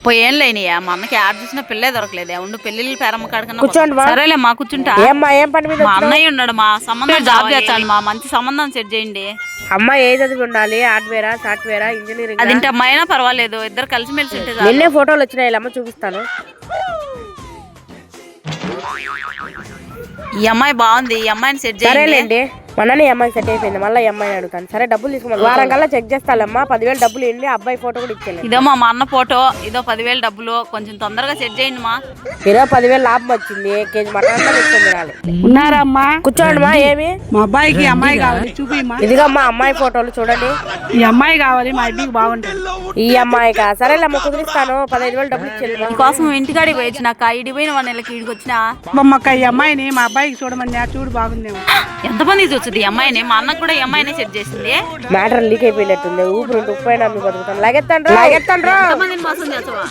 ఏం లేనియా మా అన్నకి యాడ్ చూసిన పిల్లే దొరకలేదు ఉండు పెళ్లిళ్ళు పేరమ్మ కాడకన్నా సరేలే మా కూర్చుంటా. మా అన్నయ్య ఉన్నాడు, మా సంబంధం జాబ్ చేస్తాను, మా మంచి సంబంధం సెట్ చేయండి. అమ్మాయి ఏ చదివి ఉండాలి? హార్డ్వేరా, సాఫ్ట్వేరా, ఇంజనీరింగ్? అది ఇంటి అమ్మాయి అయినా పర్వాలేదు, ఇద్దరు కలిసిమెలిసి ఉంటే చాలు. నిన్నే ఫోటోలు వచ్చినాయి, అమ్మ చూపిస్తాను. ఈ అమ్మాయి బాగుంది, ఈ అమ్మాయిని సెట్ చేయండి. మొన్ననే అమ్మాయి సెట్ అయిపోయింది, మళ్ళీ అమ్మాయిని అడుగుతాను. సరే డబ్బులు తీసుకోమని వారం కల్లా చెక్ చేస్తాలమ్మా. 10,000 డబ్బులు ఇవ్వండి, అబ్బాయి ఫోటో కూడా ఇచ్చేయండి. ఇదో మా అన్న ఫోటో, ఇదో 10,000 డబ్బులు, కొంచెం తొందరగా సెట్ చేయండి మా. ఇరవై 10,000 లాభం వచ్చింది, కేజీ మటన్ తినాలి. ఉన్నారమ్మా, కూర్చోండి మా. ఏమి మా అబ్బాయికి అమ్మాయి కావాలి, చూపిమ్మా. ఇదిగమ్మా అమ్మాయి ఫోటోలు చూడండి. ఈ అమ్మాయి కావాలి, మా అబ్బాయికి బాగుంటుంది. ఈ అమ్మాయికా? సరేలేమ్మా కుదిరిస్తాను, 15,000 డబ్బులు ఇచ్చేది. కోసం ఇంటికాడికి పోయి నాకు ఇడి పోయిన 1 నెలకి ఇడికి వచ్చిన బొమ్మక్క ఈ అమ్మాయిని మా అబ్బాయికి చూడమని, చూడు బాగుందేమో. ఎంతమంది చూస్తుంది ఈ అమ్మాయిని? మా అన్నకు కూడా ఈ అమ్మాయిని సెట్ చేసింది. మ్యాటర్ లీక్ అయిపోయినట్టుంది, ఊపిరి ఉప్పైనా బతుకుతాను. లాగెత్తాను. ఎంతమందిని మోసం చేస్తావా?